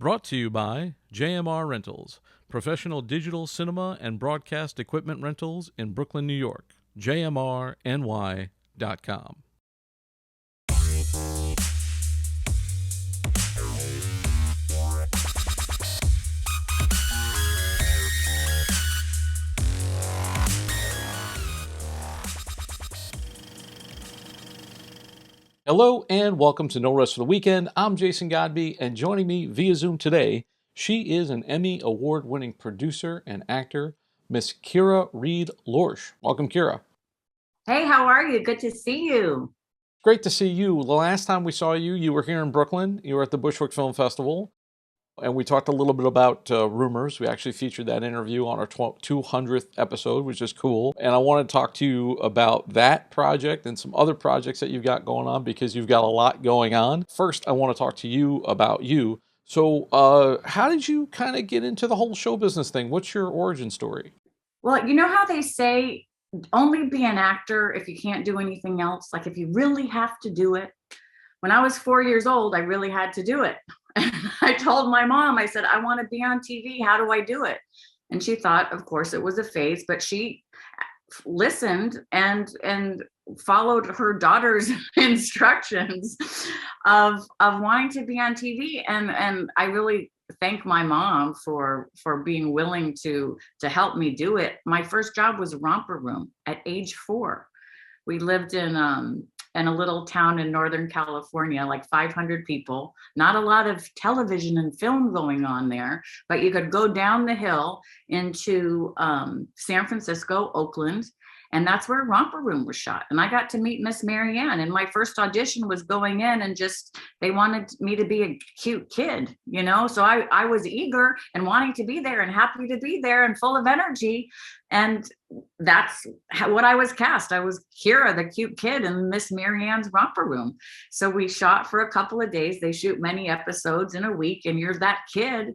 Brought to you by JMR Rentals, professional digital cinema and broadcast equipment rentals in Brooklyn, New York. JMRNY.com. Hello and welcome to No Rest for the Weekend. I'm Jason Godbey, and joining me via Zoom today, she is an Emmy award-winning producer and actor, Miss Kira Reed Lorsch. Welcome, Kira. Hey, how are you? Good to see you. Great to see you. The last time we saw you, you were here in Brooklyn. You were at the Bushwick Film Festival, and we talked a little bit about rumors. We actually featured that interview on our 200th episode, which is cool. And I want to talk to you about that project and some other projects that you've got going on, because you've got a lot going on. First, I want to talk to you about you. So how did you kind of get into the whole show business thing? What's your origin story? Well, you know how they say only be an actor if you can't do anything else? Like if you really have to do it. When I was 4 years old, I really had to do it. I told my mom, I said, I want to be on TV. How do I do it? And she thought, of course, it was a phase, but she listened and followed her daughter's instructions of wanting to be on TV. And I really thank my mom for being willing to help me do it. My first job was romper room at age 4. We lived in a little town in Northern California, like 500 people, not a lot of television and film going on there, but you could go down the hill into San Francisco, Oakland, and that's where Romper Room was shot. And I got to meet Miss Marianne, and my first audition was going in and just, they wanted me to be a cute kid, you know? So I was eager and wanting to be there and happy to be there and full of energy. And that's what I was cast. I was Kira, the cute kid, in Miss Marianne's Romper Room. So we shot for a couple of days. They shoot many episodes in a week, and you're that kid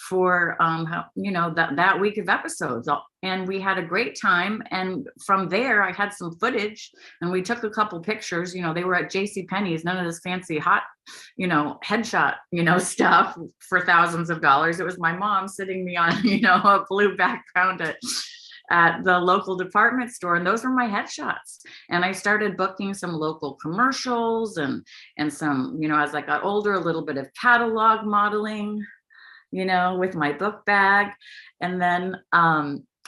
for that week of episodes. And we had a great time. And from there, I had some footage, and we took a couple pictures. You know, they were at JCPenney's, none of this fancy hot, headshot, stuff for thousands of dollars. It was my mom sitting me on, a blue background at the local department store, and those were my headshots. And I started booking some local commercials and some, as I got older, a little bit of catalog modeling, with my book bag. And then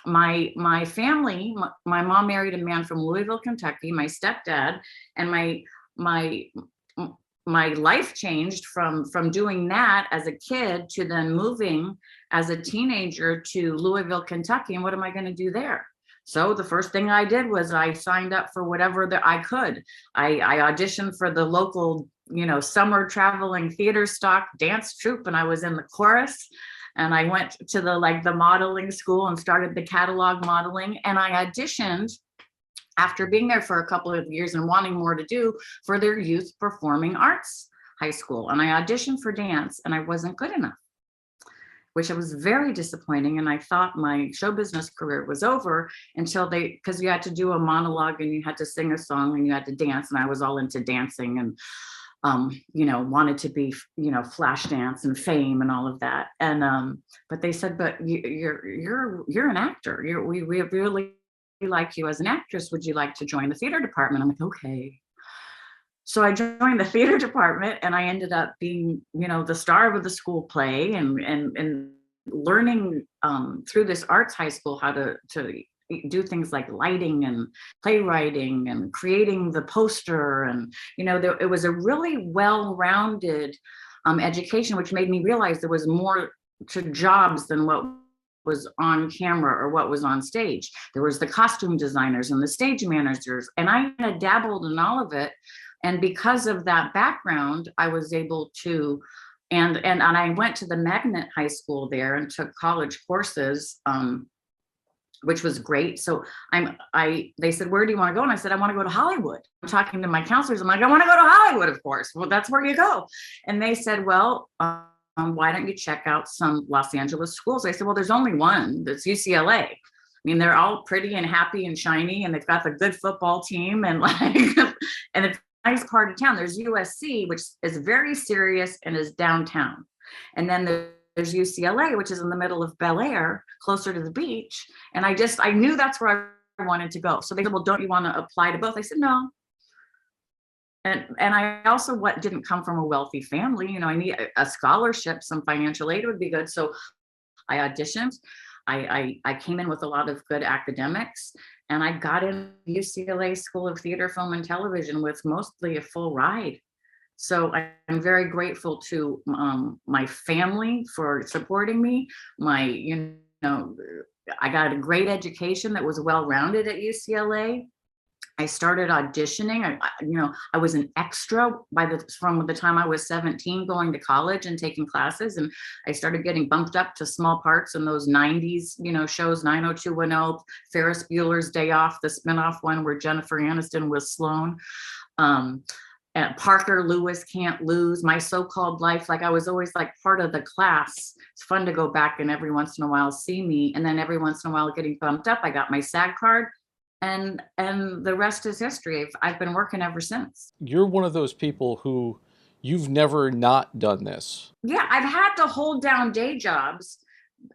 my family, my mom married a man from Louisville, Kentucky, my stepdad, and my life changed from doing that as a kid to then moving as a teenager to Louisville, Kentucky. And what am I going to do there? So the first thing I did was I signed up for whatever that I could. I auditioned for the local, summer traveling theater stock dance troupe, and I was in the chorus. And I went to the modeling school and started the catalog modeling. And I auditioned after being there for a couple of years and wanting more to do for their youth performing arts high school. And I auditioned for dance, and I wasn't good enough, which was very disappointing. And I thought my show business career was over until because you had to do a monologue and you had to sing a song and you had to dance. And I was all into dancing and, wanted to be, flash dance and fame and all of that. And, but they said, but you're an actor. We really like you as an actress. Would you like to join the theater department? I'm like, okay. So I joined the theater department, and I ended up being, the star of the school play and learning through this arts high school how to do things like lighting and playwriting and creating the poster. And, it was a really well-rounded education, which made me realize there was more to jobs than what was on camera or what was on stage. There was the costume designers and the stage managers, and I kind of dabbled in all of it. And because of that background, I was able to, and I went to the magnet high school there and took college courses, which was great. So they said, where do you want to go? And I said, I want to go to Hollywood. I'm talking to my counselors. I'm like, I want to go to Hollywood, of course. Well, that's where you go. And they said, well, why don't you check out some Los Angeles schools? I said, well, there's only one. That's UCLA. I mean, they're all pretty and happy and shiny, and they've got the good football team, and and it's a nice part of town. There's USC, which is very serious and is downtown. And then there's UCLA, which is in the middle of Bel Air, closer to the beach. And I knew that's where I wanted to go. So they said, well, don't you want to apply to both? I said, no. And I also didn't come from a wealthy family. I need a scholarship, some financial aid would be good. So I auditioned. I came in with a lot of good academics, and I got in UCLA School of Theater, Film, and Television with mostly a full ride. So I'm very grateful to my family for supporting me. I got a great education that was well-rounded at UCLA. I started auditioning. I was an extra from the time I was 17, going to college and taking classes, and I started getting bumped up to small parts in those 90s, shows, 90210, Ferris Bueller's Day Off, the spinoff one where Jennifer Aniston was Sloane. Parker Lewis, Can't Lose, My So-Called Life. Like, I was always like part of the class. It's fun to go back and every once in a while see me, and then every once in a while getting bumped up. I got my SAG card, and the rest is history. I've been working ever since. You're one of those people who you've never not done this. Yeah, I've had to hold down day jobs.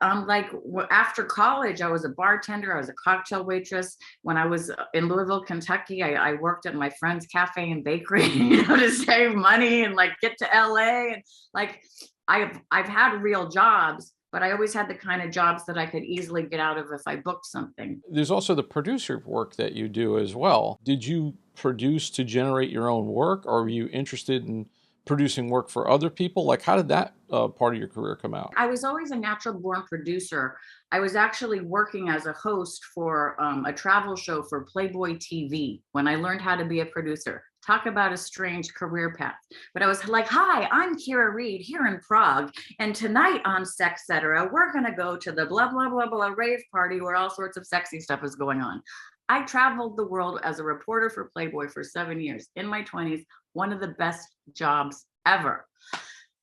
Like after college, I was a bartender. I was a cocktail waitress. When I was in Louisville, Kentucky, I worked at my friend's cafe and bakery, to save money and like get to LA. And like, I've had real jobs, but I always had the kind of jobs that I could easily get out of if I booked something. There's also the producer work that you do as well. Did you produce to generate your own work, or were you interested in producing work for other people? Like, how did that part of your career come out? I was always a natural born producer. I was actually working as a host for a travel show for Playboy TV when I learned how to be a producer. Talk about a strange career path. But I was like, hi, I'm Kira Reed here in Prague. And tonight on Sexcetera, we're going to go to the blah, blah, blah, blah rave party where all sorts of sexy stuff is going on. I traveled the world as a reporter for Playboy for 7 years in my 20s. One of the best jobs ever,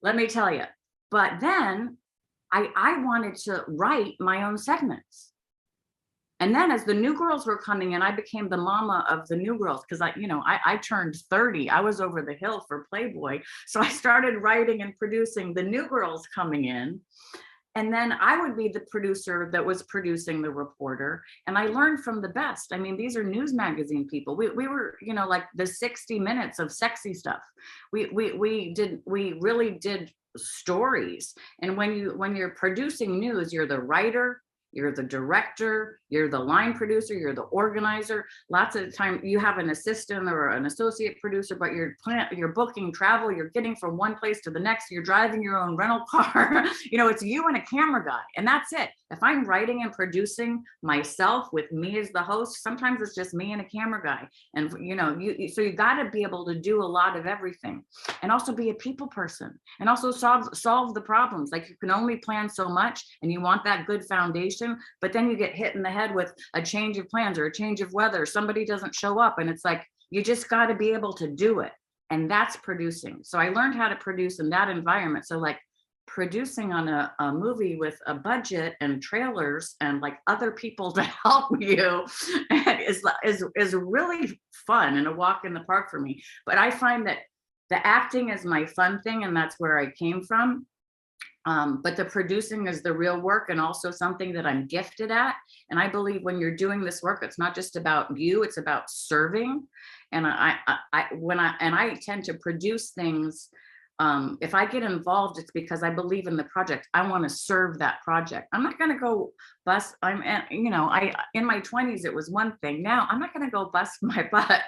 let me tell you. But then I wanted to write my own segments. And then as the new girls were coming in, I became the mama of the new girls because I turned 30. I was over the hill for Playboy. So I started writing and producing the new girls coming in. And then I would be the producer that was producing the reporter. And I learned from the best. I mean, these are news magazine people. We were, like the 60 minutes of sexy stuff. We really did stories. And when you're producing news, you're the writer, you're the director, you're the line producer, you're the organizer. Lots of the time you have an assistant or an associate producer, but you're booking travel, you're getting from one place to the next, you're driving your own rental car. It's you and a camera guy, and that's it. If I'm writing and producing myself with me as the host, sometimes it's just me and a camera guy. And so you got to be able to do a lot of everything, and also be a people person, and also solve the problems. Like, you can only plan so much, and you want that good foundation, but then you get hit in the head with a change of plans or a change of weather. Somebody doesn't show up, and it's like, you just got to be able to do it. And that's producing. So I learned how to produce in that environment. So like, producing on a movie with a budget and trailers and like other people to help you is really fun and a walk in the park for me. But I find that the acting is my fun thing, and that's where I came from. But the producing is the real work, and also something that I'm gifted at. And I believe when you're doing this work, it's not just about you, it's about serving. And I tend to produce things. If I get involved, it's because I believe in the project. I want to serve that project. I'm not going to go bust. In my 20s, it was one thing. Now I'm not going to go bust my butt,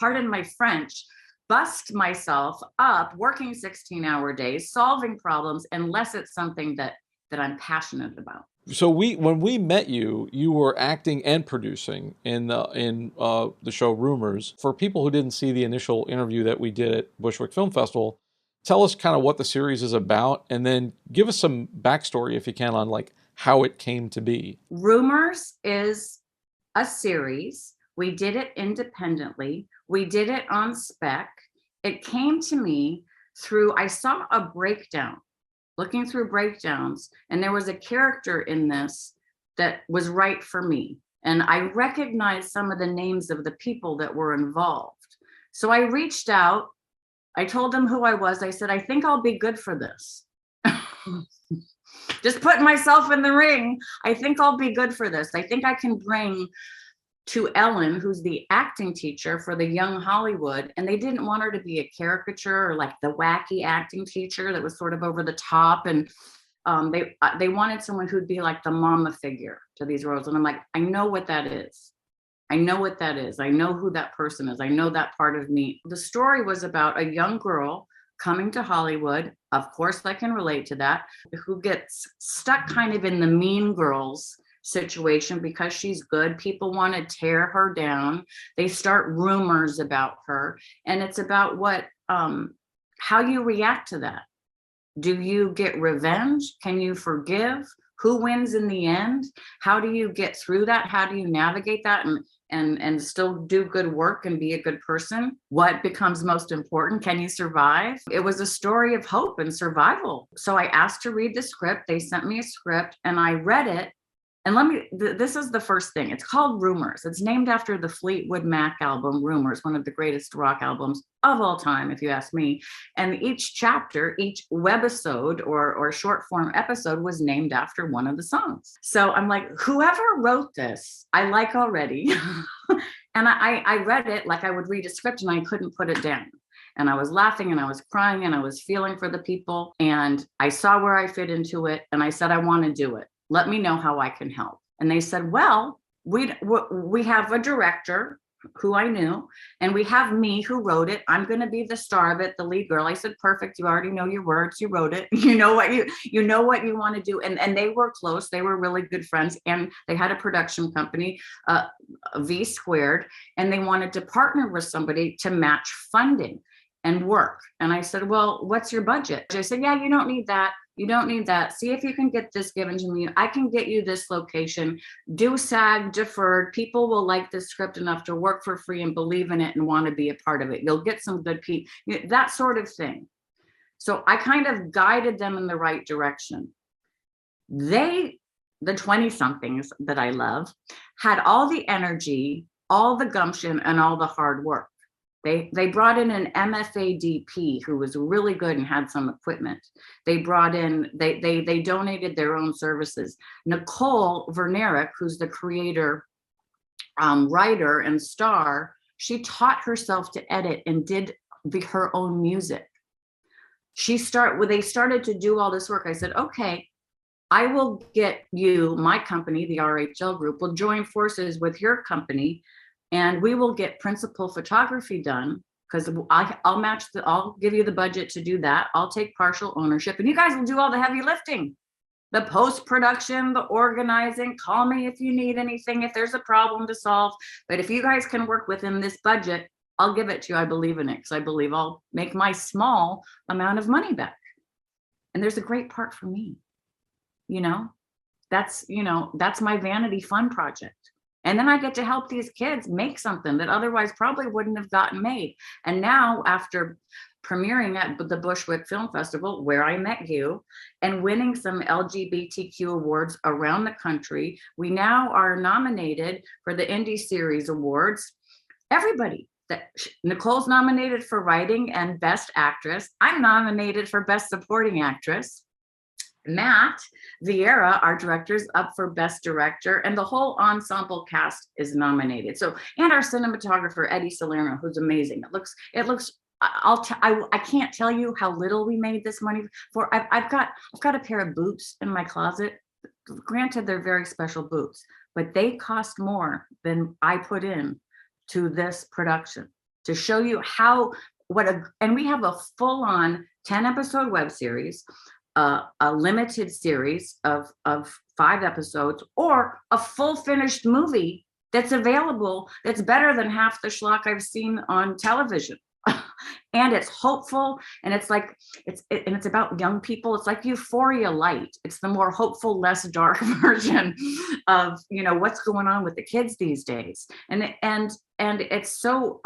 pardon my French, bust myself up working 16-hour days, solving problems, unless it's something that I'm passionate about. So when we met you, you were acting and producing in the show Rumors. For people who didn't see the initial interview that we did at Bushwick Film Festival, tell us kind of what the series is about, and then give us some backstory, if you can, on like how it came to be. Rumors is a series. We did it independently. We did it on spec. It came to me I saw a breakdown, looking through breakdowns, and there was a character in this that was right for me. And I recognized some of the names of the people that were involved. So I reached out. I told them who I was. I said, I think I'll be good for this. Just putting myself in the ring. I think I'll be good for this. I think I can bring to Ellen, who's the acting teacher for the Young Hollywood, and they didn't want her to be a caricature or like the wacky acting teacher that was sort of over the top. And they wanted someone who'd be like the mama figure to these roles. And I'm like, I know what that is. I know what that is. I know who that person is. I know that part of me. The story was about a young girl coming to Hollywood. Of course, I can relate to that, who gets stuck kind of in the mean girls situation because she's good. People want to tear her down. They start rumors about her. And it's about how you react to that. Do you get revenge? Can you forgive? Who wins in the end? How do you get through that? How do you navigate that and still do good work and be a good person? What becomes most important? Can you survive? It was a story of hope and survival. So I asked to read the script. They sent me a script and I read it. And this is the first thing. It's called Rumors. It's named after the Fleetwood Mac album, Rumors, one of the greatest rock albums of all time, if you ask me. And each chapter, each webisode or short form episode was named after one of the songs. So I'm like, whoever wrote this, I like already. And I read it like I would read a script and I couldn't put it down. And I was laughing and I was crying and I was feeling for the people. And I saw where I fit into it. And I said, I want to do it. Let me know how I can help. And they said, well, we have a director who I knew, and we have me who wrote it. I'm going to be the star of it, the lead girl. I said, perfect. You already know your words. You wrote it. You know what you want to do. And they were close. They were really good friends. And they had a production company, V Squared, and they wanted to partner with somebody to match funding and work. And I said, well, what's your budget? I said, yeah, you don't need that. You don't need that. See if you can get this given to me. I can get you this location. Do SAG deferred. People will like this script enough to work for free and believe in it and want to be a part of it. You'll get some good people, that sort of thing. So I kind of guided them in the right direction. The 20-somethings that I love, had all the energy, all the gumption, and all the hard work. They brought in an MFA DP who was really good and had some equipment. They brought in, they donated their own services. Nicole Vernerick, who's the creator, writer, and star, she taught herself to edit and did her own music. When they started to do all this work, I said, okay, I will get you, my company, the RHL Group, will join forces with your company, and we will get principal photography done, because I'll give you the budget to do that. I'll take partial ownership, and you guys will do all the heavy lifting, the post-production, the organizing. Call me if you need anything, if there's a problem to solve. But if you guys can work within this budget, I'll give it to you. I believe in it, because I believe I'll make my small amount of money back. And there's a great part for me. That's my vanity fun project. And then I get to help these kids make something that otherwise probably wouldn't have gotten made. And now, after premiering at the Bushwick Film Festival, where I met you, and winning some LGBTQ awards around the country, we now are nominated for the Indie Series Awards. Everybody. Nicole's nominated for writing and Best Actress. I'm nominated for Best Supporting Actress. Matt Vieira, our director, is up for Best Director, and the whole ensemble cast is nominated. So, and our cinematographer, Eddie Salerno, who's amazing. It looks, I can't tell you how little we made this money for. I've got a pair of boots in my closet. Granted, they're very special boots, but they cost more than I put in to this production, to show you and we have a full-on 10-episode web series, a limited series of 5 episodes, or a full finished movie that's available, that's better than half the schlock I've seen on television. And it's hopeful, and it's about young people. It's like Euphoria Light. It's the more hopeful, less dark version of what's going on with the kids these days. And it's so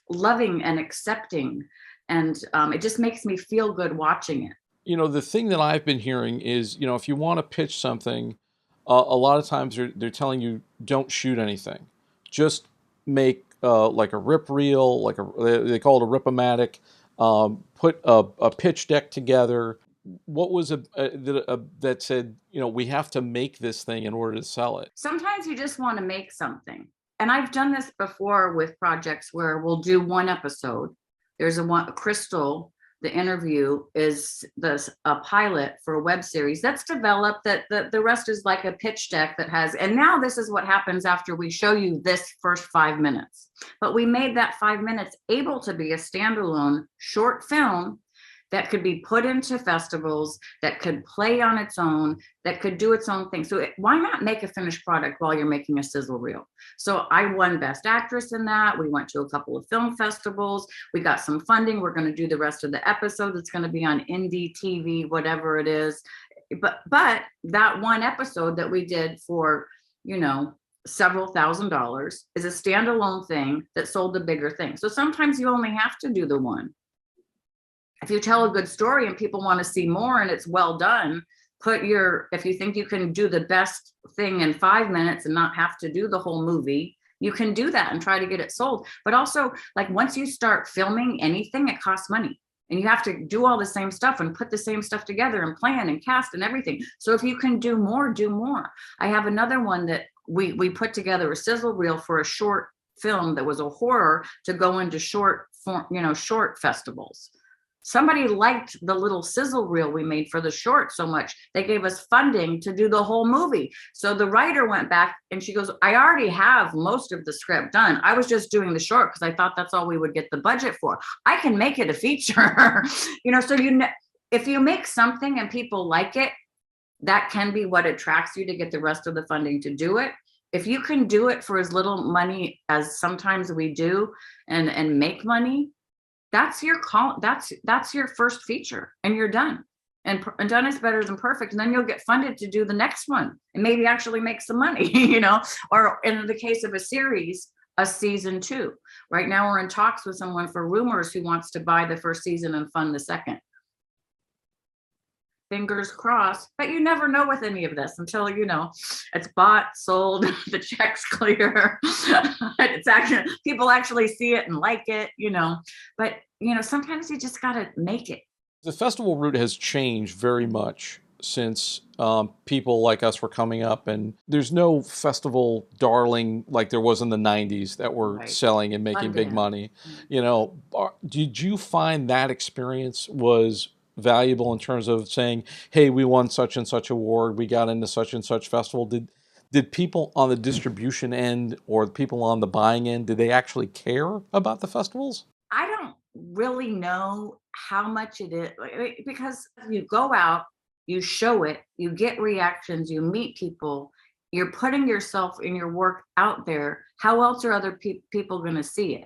loving and accepting, and it just makes me feel good watching it. The thing that I've been hearing is, if you want to pitch something, a lot of times they're telling you don't shoot anything, just make like a rip reel, they call it a rip-o-matic, put a pitch deck together, what was that said, we have to make this thing in order to sell it? Sometimes you just want to make something. And I've done this before with projects where we'll do one episode. There's Crystal, the interview is a pilot for a web series that's developed, that the rest is like a pitch deck that has, and now this is what happens after we show you this first 5 minutes. But we made that 5 minutes able to be a standalone short film that could be put into festivals, that could play on its own, that could do its own thing. So why not make a finished product while you're making a sizzle reel? So I won Best Actress in that. We went to a couple of film festivals. We got some funding. We're going to do the rest of the episode. It's going to be on indie TV, whatever it is. But that one episode that we did for, several $1,000s is a standalone thing that sold the bigger thing. So sometimes you only have to do the one. If you tell a good story and people want to see more and it's well done, if you think you can do the best thing in 5 minutes and not have to do the whole movie, you can do that and try to get it sold. But also, like, once you start filming anything, it costs money. And you have to do all the same stuff and put the same stuff together and plan and cast and everything. So if you can do more, do more. I have another one that we put together a sizzle reel for a short film that was a horror to go into short festivals. Somebody liked the little sizzle reel we made for the short so much, they gave us funding to do the whole movie. So the writer went back and she goes, I already have most of the script done. I was just doing the short because I thought that's all we would get the budget for. I can make it a feature. So if you make something and people like it, that can be what attracts you to get the rest of the funding to do it. If you can do it for as little money as sometimes we do and make money, that's your call. That's your first feature and you're done. And done is better than perfect. And then you'll get funded to do the next one and maybe actually make some money, or in the case of a series, a season 2. Right now we're in talks with someone for Rumors who wants to buy the first season and fund the second. Fingers crossed, but you never know with any of this until it's bought, sold, the check's clear. It's actually, people actually see it and like it, but sometimes you just gotta make it. The festival route has changed very much since people like us were coming up, and there's no festival darling like there was in the 90s that were selling and making big money. Did you find that experience was valuable in terms of saying, hey, we won such and such award, we got into such and such festival? Did people on the distribution end or people on the buying end, did they actually care about the festivals? I don't really know how much it is, because you go out, you show it, you get reactions, you meet people, you're putting yourself and your work out there. How else are other people going to see it?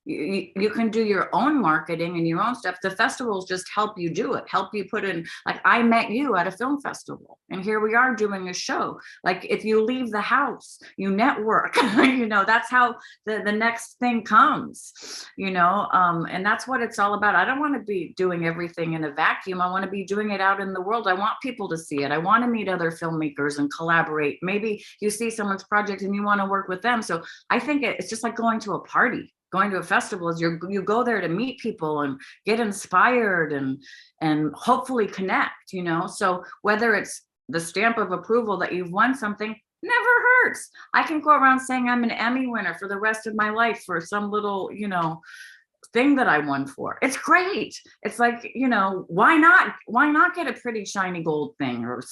You can do your own marketing and your own stuff. The festivals just help you do it, help you put in, like, I met you at a film festival and here we are doing a show. Like, if you leave the house, you network, that's how the next thing comes, and that's what it's all about. I don't want to be doing everything in a vacuum. I want to be doing it out in the world. I want people to see it. I want to meet other filmmakers and collaborate. Maybe you see someone's project and you want to work with them. So I think it's just like going to a party. Going to a festival is you go there to meet people and get inspired and hopefully connect, So whether it's the stamp of approval that you've won something, never hurts. I can go around saying I'm an Emmy winner for the rest of my life for some little, thing that I won for. It's great. It's like, why not get a pretty shiny gold thing or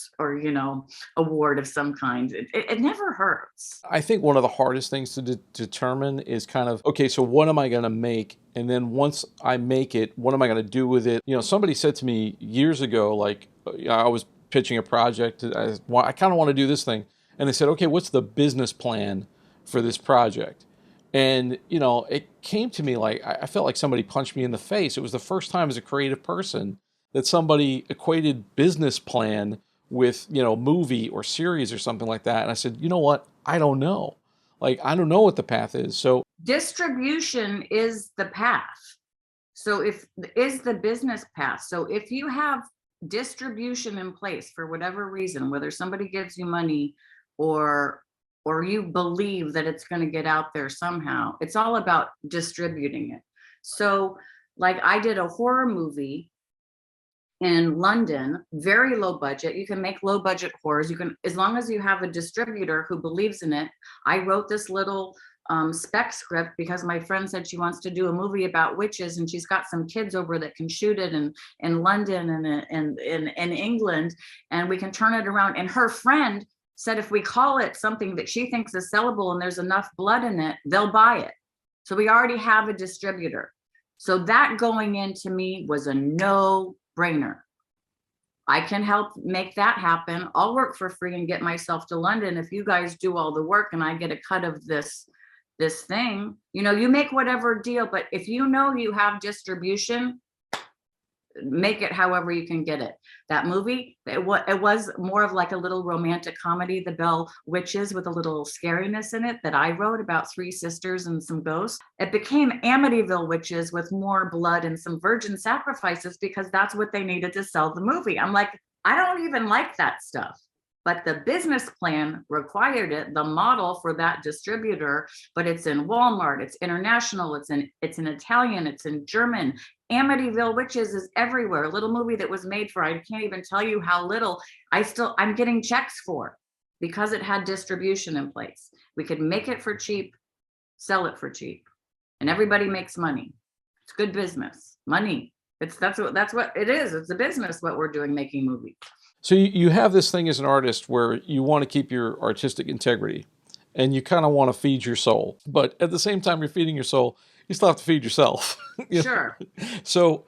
award of some kind? It never hurts. I think one of the hardest things to determine is kind of, okay, so what am I going to make? And then once I make it, what am I going to do with it? Somebody said to me years ago, like, I was pitching a project. I kind of want to do this thing. And they said, okay, what's the business plan for this project? And, it came to me like, I felt like somebody punched me in the face. It was the first time as a creative person that somebody equated business plan with, movie or series or something like that. And I said, you know what? I don't know. Like, I don't know what the path is. So distribution is the path. So is the business path. So if you have distribution in place for whatever reason, whether somebody gives you money or you believe that it's going to get out there somehow, it's all about distributing it. So like, I did a horror movie in London, very low budget. You can make low budget horrors. You can, as long as you have a distributor who believes in it. I wrote this little spec script because my friend said she wants to do a movie about witches, and she's got some kids over that can shoot it in London and in England, and we can turn it around. And her friend said if we call it something that she thinks is sellable and there's enough blood in it, they'll buy it. So we already have a distributor. So that going into me was a no-brainer. I can help make that happen. I'll work for free and get myself to London if you guys do all the work and I get a cut of this thing. You know, you make whatever deal, but if you know you have distribution, make it however you can get it. That movie, it was more of like a little romantic comedy, The Bell Witches, with a little scariness in it that I wrote about 3 sisters and some ghosts. It became Amityville Witches with more blood and some virgin sacrifices because that's what they needed to sell the movie. I'm like, I don't even like that stuff. But the business plan required it, the model for that distributor, but it's in Walmart, it's international, it's in Italian, it's in German. Amityville Witches is everywhere. A little movie that was made for, I can't even tell you how little, I'm getting checks for because it had distribution in place. We could make it for cheap, sell it for cheap, and everybody makes money. It's good business, money. That's what it is. It's a business, what we're doing, making movies. So you have this thing as an artist where you want to keep your artistic integrity and you kind of want to feed your soul. But at the same time you're feeding your soul, you still have to feed yourself. You know? Sure. So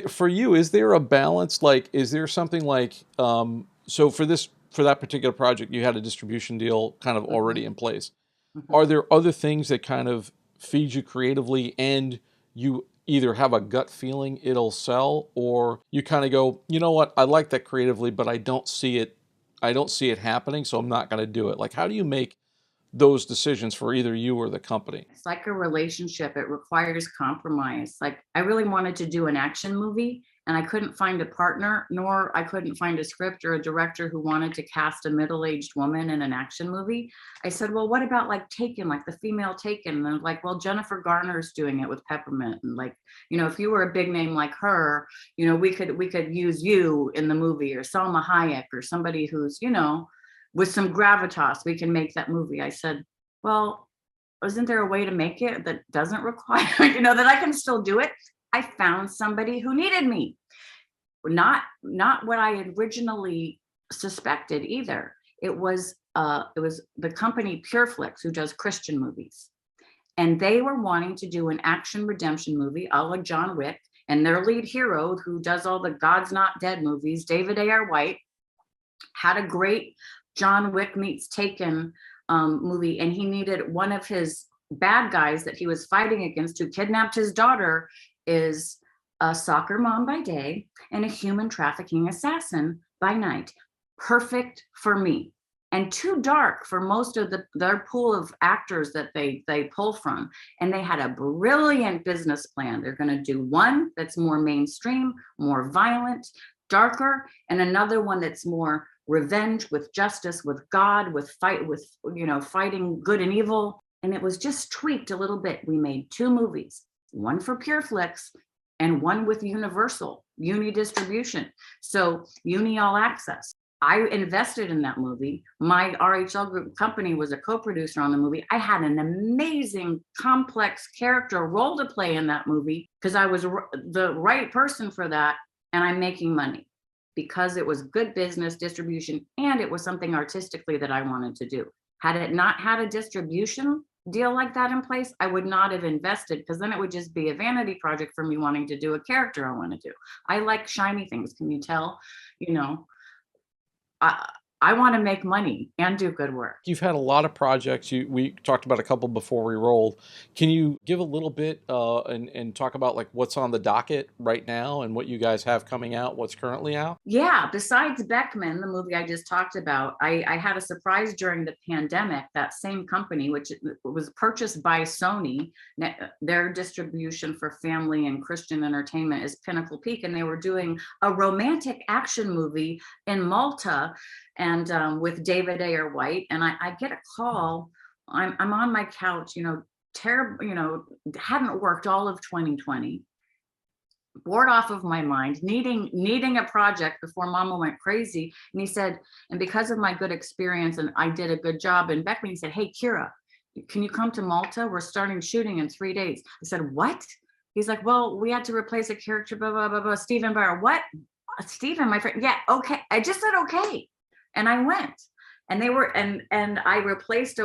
for you, is there a balance? Like, is there something like, so for that particular project, you had a distribution deal kind of already in place. Mm-hmm. Are there other things that kind of feed you creatively and you either have a gut feeling it'll sell, or you kind of go, you know what, I like that creatively, but I don't see it happening, so I'm not going to do it. Like, how do you make those decisions for either you or the company? It's like a relationship. It requires compromise. Like, I really wanted to do an action movie and I couldn't find a partner, nor I couldn't find a script or a director who wanted to cast a middle-aged woman in an action movie. I said, well, what about like Taken, like the female Taken? And they're like, well, Jennifer Garner's doing it with Peppermint. And like, you know, if you were a big name like her, you know, we could use you in the movie, or Salma Hayek, or somebody who's, you know, with some gravitas, we can make that movie. I said, well, isn't there a way to make it that doesn't require, you know, that I can still do it? I found somebody who needed me. Not what I had originally suspected either. It was the company Pureflix, who does Christian movies. And they were wanting to do an action redemption movie a la John Wick. And their lead hero, who does all the God's Not Dead movies, David A.R. White, had a great John Wick meets Taken movie, and he needed one of his bad guys that he was fighting against, who kidnapped his daughter, is a soccer mom by day and a human trafficking assassin by night. Perfect for me, and too dark for most of their pool of actors that they pull from. And they had a brilliant business plan. They're going to do one that's more mainstream, more violent, darker, and another one that's more revenge, with justice, with God, with fighting good and evil. And it was just tweaked a little bit. We made 2 movies, one for Pureflix and one with Universal, Uni Distribution. So Uni All Access. I invested in that movie. My RHL Group company was a co-producer on the movie. I had an amazing, complex character role to play in that movie because I was the right person for that, and I'm making money because it was good business distribution and it was something artistically that I wanted to do. Had it not had a distribution deal like that in place, I would not have invested, because then it would just be a vanity project for me wanting to do a character I want to do. I like shiny things. Can you tell? You know, I want to make money and do good work. You've had a lot of projects. We talked about a couple before we rolled. Can you give a little bit and talk about like what's on the docket right now and what you guys have coming out, what's currently out? Yeah, besides Beckman, the movie I just talked about, I had a surprise during the pandemic. That same company, which was purchased by Sony, their distribution for family and Christian entertainment is Pinnacle Peak, and they were doing a romantic action movie in Malta, and with David A.R. White. And I get a call. I'm on my couch, you know, terrible, you know, hadn't worked all of 2020. bored off of my mind, needing a project before Mama went crazy. And he said, and because of my good experience and I did a good job in Beckman, he said, hey, Kira, can you come to Malta? We're starting shooting in 3 days. I said, what? He's like, well, we had to replace a character, blah, blah, blah, blah. Stephen Bauer. What? Stephen, my friend. Yeah, okay. I just said okay. And I went. And they were, and I replaced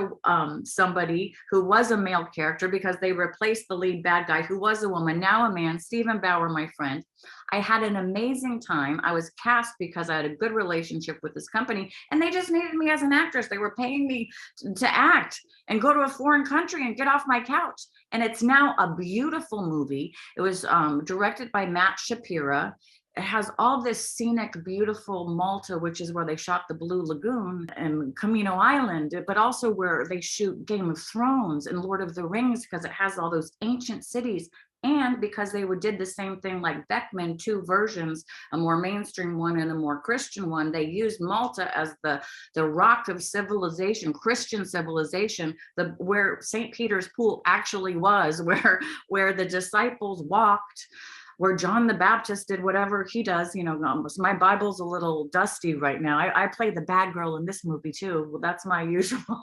somebody who was a male character because they replaced the lead bad guy who was a woman, now a man, Stephen Bauer, my friend. I had an amazing time. I was cast because I had a good relationship with this company, and they just needed me as an actress. They were paying me to act and go to a foreign country and get off my couch. And it's now a beautiful movie. It was directed by Matt Shapira. It has all this scenic, beautiful Malta, which is where they shot the Blue Lagoon and Camino Island, but also where they shoot Game of Thrones and Lord of the Rings, because it has all those ancient cities. And because they did the same thing like Beckman, 2 versions, a more mainstream one and a more Christian one, they used Malta as the rock of civilization, Christian civilization, where St. Peter's Pool actually was, where the disciples walked, where John the Baptist did whatever he does. My Bible's a little dusty right now. I play the bad girl in this movie too. Well, that's my usual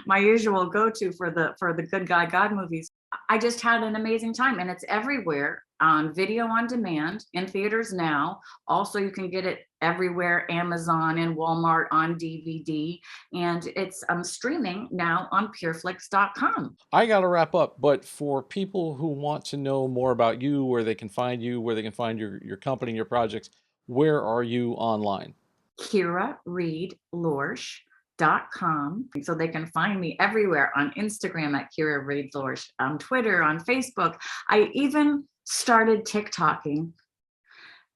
my usual go-to for the good guy God movies. I just had an amazing time, and it's everywhere on video on demand, in theaters now. Also, you can get it everywhere, Amazon and Walmart on DVD, and it's streaming now on pureflix.com. I got to wrap up, but for people who want to know more about you, where they can find you, where they can find your company, your projects, where are you online? Kira Reed Lorsch.com. So they can find me everywhere, on Instagram at Kira Reed Lorsch, on Twitter, on Facebook. I even started TikToking,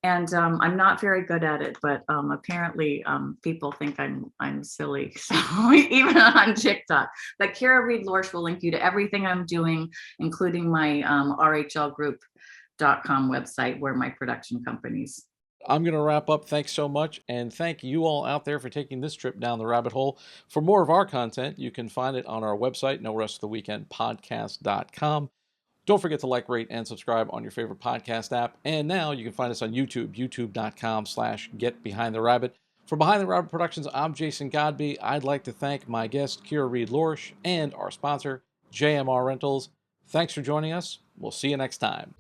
and I'm not very good at it, but apparently people think I'm silly. So even on TikTok, but Kira Reed Lorsch will link you to everything I'm doing, including my rhlgroup.com website, where my production companies. I'm going to wrap up. Thanks so much. And thank you all out there for taking this trip down the rabbit hole. For more of our content, you can find it on our website, norestoftheweekendpodcast.com. Don't forget to like, rate, and subscribe on your favorite podcast app. And now you can find us on YouTube, youtube.com/getbehindtherabbit. For Behind the Rabbit Productions, I'm Jason Godbey. I'd like to thank my guest, Kira Reed Lorsch, and our sponsor, JMR Rentals. Thanks for joining us. We'll see you next time.